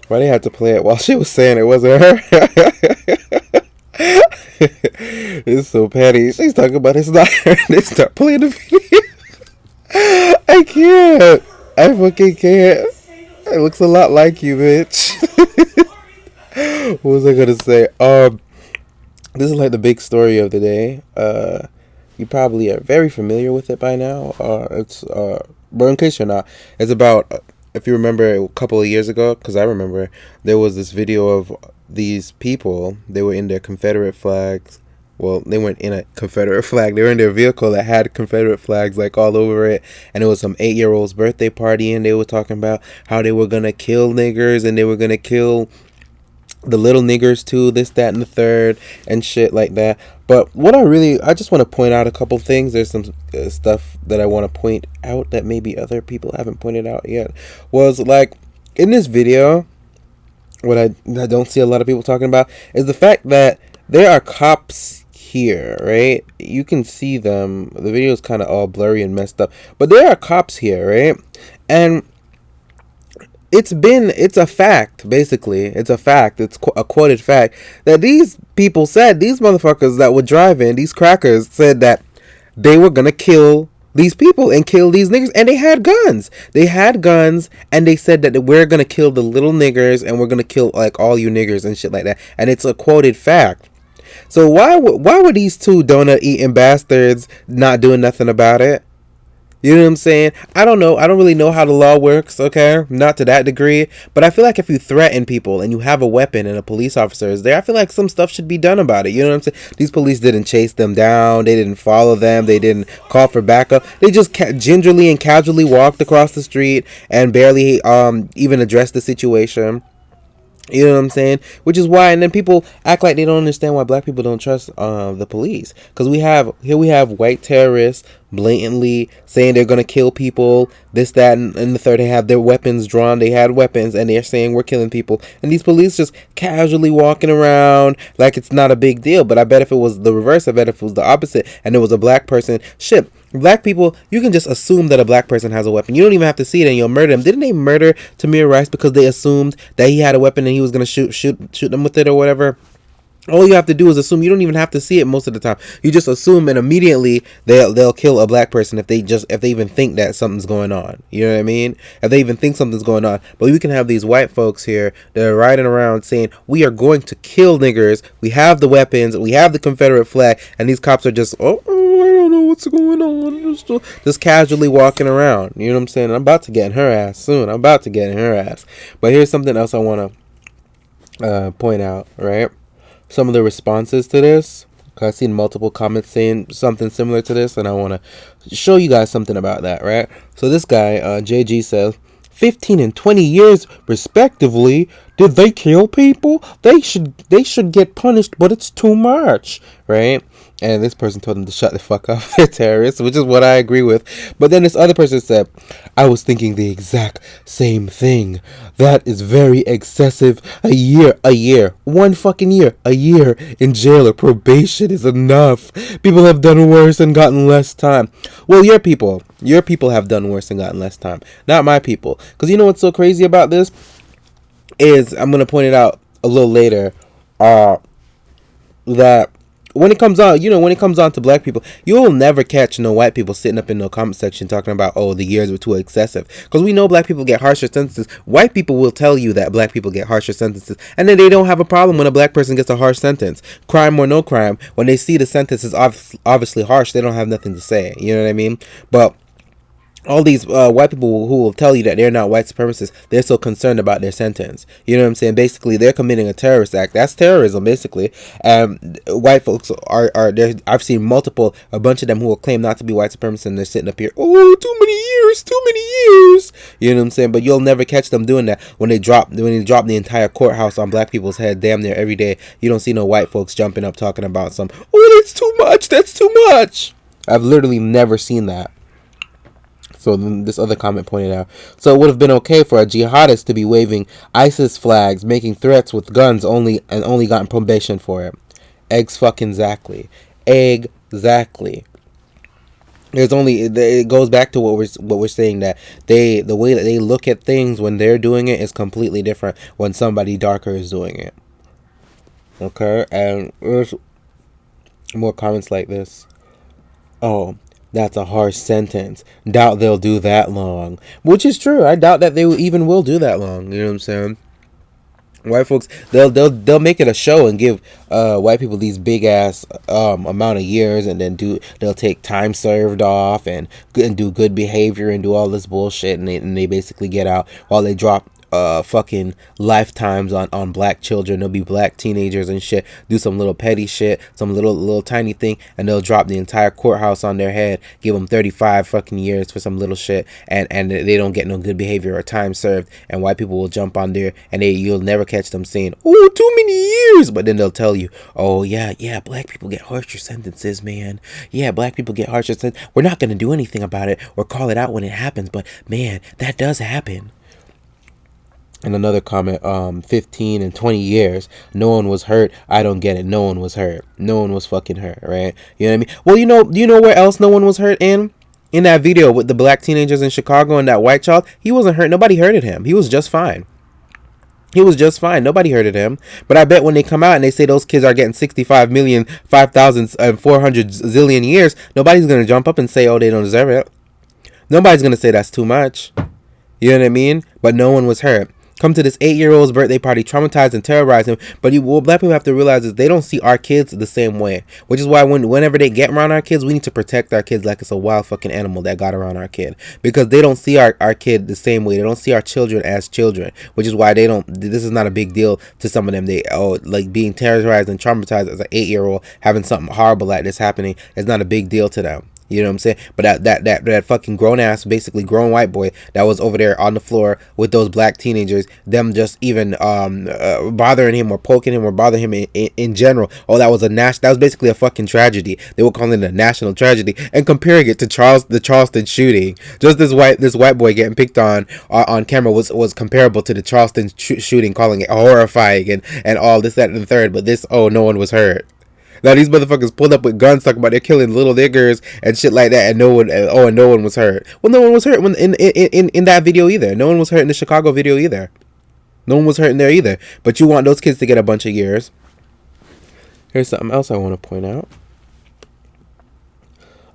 Why they had to play it while she was saying it wasn't her? It's so petty. She's talking about it's not her. They start playing the video. I can't. I fucking can't. It looks a lot like you, bitch. What was I gonna say? This is like the big story of the day. You probably are very familiar with it by now. But in case you're not, it's about, if you remember a couple of years ago, because I remember there was this video of these people. They were in their Confederate flags. Well, they weren't in a Confederate flag. They were in their vehicle that had Confederate flags like all over it. And it was some 8-year-old's birthday party, and they were talking about how they were gonna kill niggers and they were gonna kill the little niggers too, this, that, and the third, and shit like that. But I just want to point out a couple things. There's some stuff that I want to point out that maybe other people haven't pointed out yet. Was like, in this video, what I don't see a lot of people talking about is the fact that there are cops here, right? You can see them. The video is kind of all blurry and messed up, but there are cops here, right? And it's a fact, basically. It's a fact. It's a quoted fact that these people said, these motherfuckers that were driving, these crackers said that they were gonna kill these people and kill these niggers, and they had guns. And they said that we're gonna kill the little niggers and we're gonna kill like all you niggers and shit like that. And it's a quoted fact. So why were these two donut eating bastards not doing nothing about it? You know what I'm saying? I don't know. I don't really know how the law works, okay? Not to that degree. But I feel like if you threaten people and you have a weapon and a police officer is there, I feel like some stuff should be done about it. You know what I'm saying? These police didn't chase them down. They didn't follow them. They didn't call for backup. They just gingerly and casually walked across the street and barely even addressed the situation. You know what I'm saying? Which is why, and then people act like they don't understand why black people don't trust the police. Because we have white terrorists blatantly saying they're going to kill people, this, that, and the third. They have their weapons drawn. They had weapons, and they're saying we're killing people. And these police just casually walking around like it's not a big deal. But I bet if it was the reverse, I bet if it was the opposite, and it was a black person, shit. Black people, you can just assume that a black person has a weapon. You don't even have to see it and you'll murder them. Didn't they murder Tamir Rice because they assumed that he had a weapon and he was going to shoot them with it or whatever? All you have to do is assume. You don't even have to see it most of the time. You just assume, and immediately they'll kill a black person if they even think that something's going on. You know what I mean? If they even think something's going on. But we can have these white folks here that are riding around saying we are going to kill niggers. We have the weapons. We have the Confederate flag, and these cops are just I don't know what's going on. Just casually walking around. You know what I'm saying? I'm about to get in her ass soon. But here's something else I want to point out. Right. Some of the responses to this, because I've seen multiple comments saying something similar to this, and I want to show you guys something about that, right? So this guy, JG, says, 15 and 20 years, respectively, did they kill people? They should get punished, but it's too much, right? And this person told them to shut the fuck up. They're terrorists, which is what I agree with. But then this other person said, I was thinking the exact same thing. That is very excessive. A year, 1 fucking year, a year in jail or probation is enough. People have done worse and gotten less time. Well, your people have done worse and gotten less time. Not my people. Because you know what's so crazy about this? Is, I'm going to point it out a little later, that when it comes on to black people, you'll never catch no white people sitting up in the comment section talking about, oh, the years were too excessive. Because we know black people get harsher sentences. White people will tell you that black people get harsher sentences. And then they don't have a problem when a black person gets a harsh sentence. Crime or no crime, when they see the sentence is obviously harsh, they don't have nothing to say. You know what I mean? But all these white people who will tell you that they're not white supremacists, they're so concerned about their sentence. You know what I'm saying? Basically, they're committing a terrorist act. That's terrorism, basically. White folks are there. I've seen a bunch of them who will claim not to be white supremacists, and they're sitting up here, oh, too many years. You know what I'm saying? But you'll never catch them doing that when they drop the entire courthouse on black people's head damn near every day. You don't see no white folks jumping up talking about that's too much. I've literally never seen that. So this other comment pointed out, so it would have been okay for a jihadist to be waving ISIS flags, making threats with guns only gotten probation for it. Exactly. There's only it goes back to what we're saying, that the way that they look at things when they're doing it is completely different when somebody darker is doing it. Okay, and there's more comments like this. Oh, that's a harsh sentence. Doubt they'll do that long. Which is true. I doubt that they even will do that long. You know what I'm saying? White folks, they'll make it a show and give white people these big ass amount of years, and then they'll take time served off and do good behavior and do all this bullshit, and they basically get out while they drop fucking lifetimes on black children. They'll be black teenagers and shit, do some little petty shit, some little tiny thing, and they'll drop the entire courthouse on their head, give them 35 fucking years for some little shit, and they don't get no good behavior or time served, and white people will jump on there, and you'll never catch them saying, "Oh, too many years," but then they'll tell you, "Oh yeah, black people get harsher sentences, man. Yeah, black people get harsher sentences. We're not gonna do anything about it or call it out when it happens, but man, that does happen." And another comment, 15 and 20 years, no one was hurt. I don't get it. No one was hurt. No one was fucking hurt, right? You know what I mean? Well, you know where else no one was hurt in? In that video with the black teenagers in Chicago and that white child, he wasn't hurt. Nobody hurted him. He was just fine. He was just fine. Nobody hurted him. But I bet when they come out and they say those kids are getting 65 million, 5,000, 400 zillion years, nobody's going to jump up and say, oh, they don't deserve it. Nobody's going to say that's too much. You know what I mean? But no one was hurt. Come to this 8-year-old's birthday party, traumatize and terrorize him. But what black people have to realize is they don't see our kids the same way. Which is why whenever they get around our kids, we need to protect our kids like it's a wild fucking animal that got around our kid. Because they don't see our kid the same way. They don't see our children as children. Which is why this is not a big deal to some of them. Like being terrorized and traumatized as an 8-year-old, having something horrible like this happening is not a big deal to them. You know what I'm saying? But that fucking grown ass, basically grown white boy that was over there on the floor with those black teenagers, them just even bothering him or poking him or bothering him in general. Oh, that was basically a fucking tragedy. They were calling it a national tragedy and comparing it to the Charleston shooting. Just this white boy getting picked on camera was comparable to the Charleston shooting, calling it horrifying and all this, that, and the third. But this, oh, no one was hurt. Now these motherfuckers pulled up with guns talking about they're killing little niggers and shit like that, and no one was hurt. Well, no one was hurt in that video either. No one was hurt in the Chicago video either. No one was hurt in there either. But you want those kids to get a bunch of years. Here's something else I want to point out.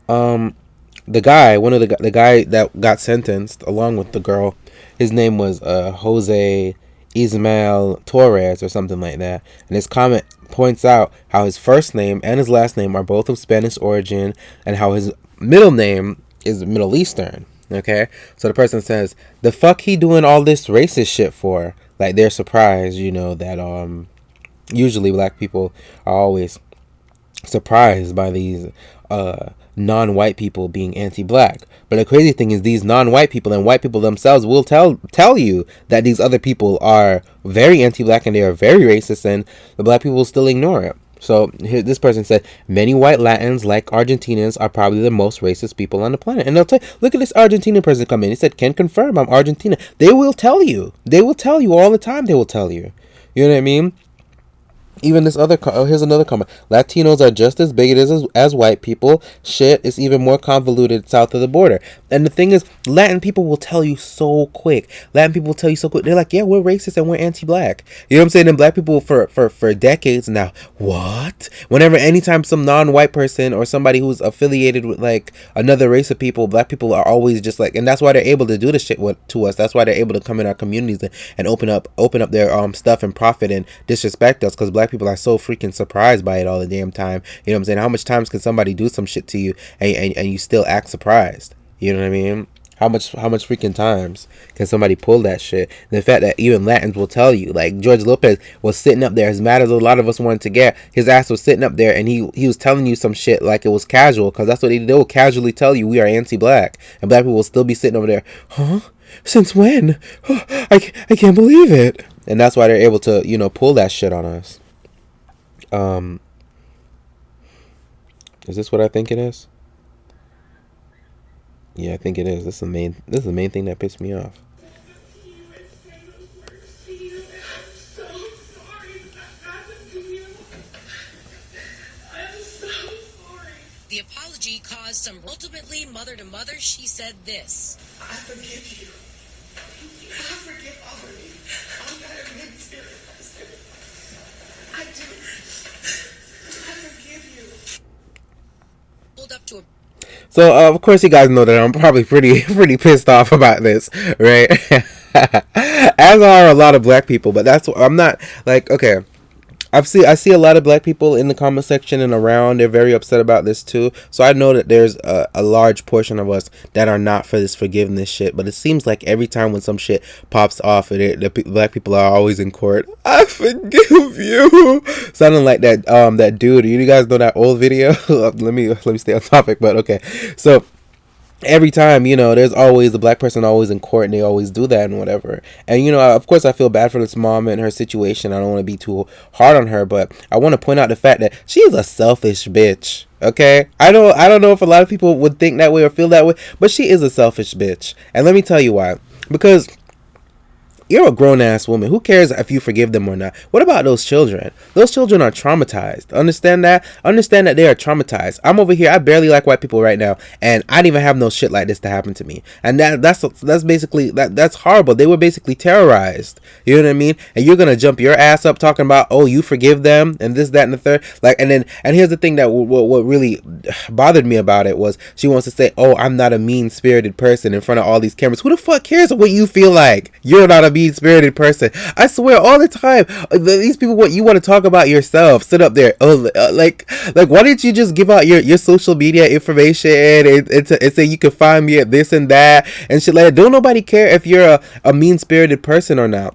The guy that got sentenced along with the girl, his name was Jose Ismael Torres or something like that, and his comment points out how his first name and his last name are both of Spanish origin, and how his middle name is Middle Eastern. Okay, so the person says, the fuck he doing all this racist shit for? Like, they're surprised, that usually black people are always surprised by these non-white people being anti-black. But the crazy thing is, these non-white people and white people themselves will tell you that these other people are very anti-black and they are very racist, and the black people will still ignore it. So here, this person said, many white Latins, like Argentinians, are probably the most racist people on the planet. And they'll tell you, look at this Argentinian person come in. He said, can confirm I'm Argentina. They will tell you. They will tell you all the time. They will tell you. You know what I mean? Even this other, here's another comment. Latinos are just as bigoted as white people. Shit is even more convoluted south of the border. And the thing is, Latin people will tell you so quick. Latin people will tell you so quick. They're like, yeah, we're racist and we're anti-black. You know what I'm saying? And black people for decades now. What? Anytime some non-white person or somebody who's affiliated with like another race of people, black people are always just like, and that's why they're able to do this shit to us. That's why they're able to come in our communities and open up their stuff and profit and disrespect us, because black people are so freaking surprised by it all the damn time. You know what I'm saying? How much times can somebody do some shit to you and you still act surprised? You know what I mean? How much freaking times can somebody pull that shit? And the fact that even Latins will tell you, like George Lopez was sitting up there, as mad as a lot of us wanted to get, his ass was sitting up there and he was telling you some shit like it was casual, because that's what they will casually tell you, we are anti-black, and black people will still be sitting over there, huh? Since when? I can't believe it. And that's why they're able to, pull that shit on us. Is this what I think it is? Yeah, I think it is. This is the main thing that pissed me off. The apology caused some. Ultimately, mother to mother, she said this: I forgive you. I forgive all of you. I'm not a mean spirit person. I do. I forgive you. Hold up to a. So of course you guys know that I'm probably pretty pissed off about this, right? As are a lot of black people, but that's I'm not like okay. I see a lot of black people in the comment section and around. They're very upset about this too. So I know that there's a large portion of us that are not for this forgiveness shit. But it seems like every time when some shit pops off, black people are always in court. I forgive you, sounding like that dude. You guys know that old video? let me stay on topic, but okay. So every time, there's always a black person always in court and they always do that and whatever. And, of course I feel bad for this mom and her situation. I don't want to be too hard on her, but I want to point out the fact that she's a selfish bitch. Okay? I don't know if a lot of people would think that way or feel that way, but she is a selfish bitch. And let me tell you why. Because you're a grown-ass woman. Who cares if you forgive them or not? What about those children? Those children are traumatized. Understand that? Understand that they are traumatized. I'm over here. I barely like white people right now, and I didn't even have no shit like this to happen to me. And that's basically that's horrible. They were basically terrorized. You know what I mean? And you're gonna jump your ass up talking about, oh, you forgive them and this, that, and the third. And here's the thing that what really bothered me about it was she wants to say, oh, I'm not a mean-spirited person in front of all these cameras. Who the fuck cares what you feel like? You're not a mean-spirited person. I swear all the time these people, what you want to talk about yourself, sit up there, like why didn't you just give out your social media information and say you can find me at this and that and shit like that? Don't nobody care if you're a mean-spirited person or not.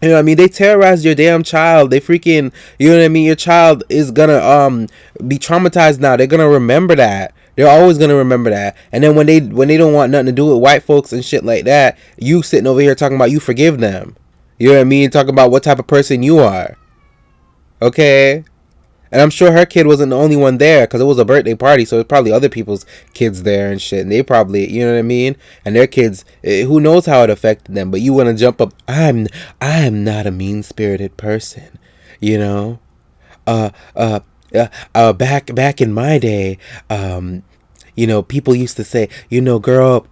You know what I mean? They terrorize your damn child. They freaking, you know what I mean? Your child is gonna be traumatized now. They're gonna remember that. They're always gonna remember that. And then when they don't want nothing to do with white folks and shit like that, you sitting over here talking about you forgive them. You know what I mean? Talking about what type of person you are. Okay? And I'm sure her kid wasn't the only one there because it was a birthday party, so it's probably other people's kids there and shit. And they probably, you know what I mean? And their kids, who knows how it affected them? But you want to jump up? I'm not a mean-spirited person, you know. Back in my day, people used to say, girl,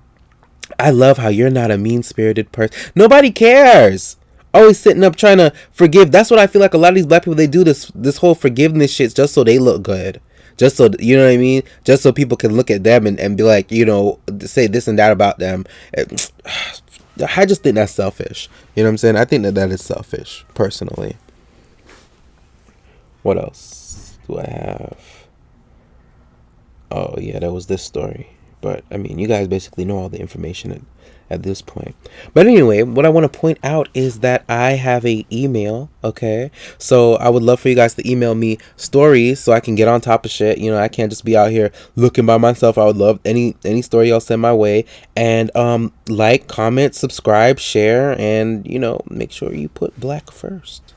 I love how you're not a mean-spirited person. Nobody cares. Always sitting up trying to forgive. That's what I feel like a lot of these black people, they do this whole forgiveness shit just so they look good. Just so, you know what I mean? Just so people can look at them and be like, say this and that about them. I just think that's selfish. You know what I'm saying? I think that is selfish, personally. What else do I have? Oh, yeah, there was this story. But, I mean, you guys basically know all the information at this point. But anyway, what I want to point out is that I have a email, okay? So I would love for you guys to email me stories so I can get on top of shit. I can't just be out here looking by myself. I would love any story y'all send my way. And like, comment, subscribe, share, and make sure you put black first.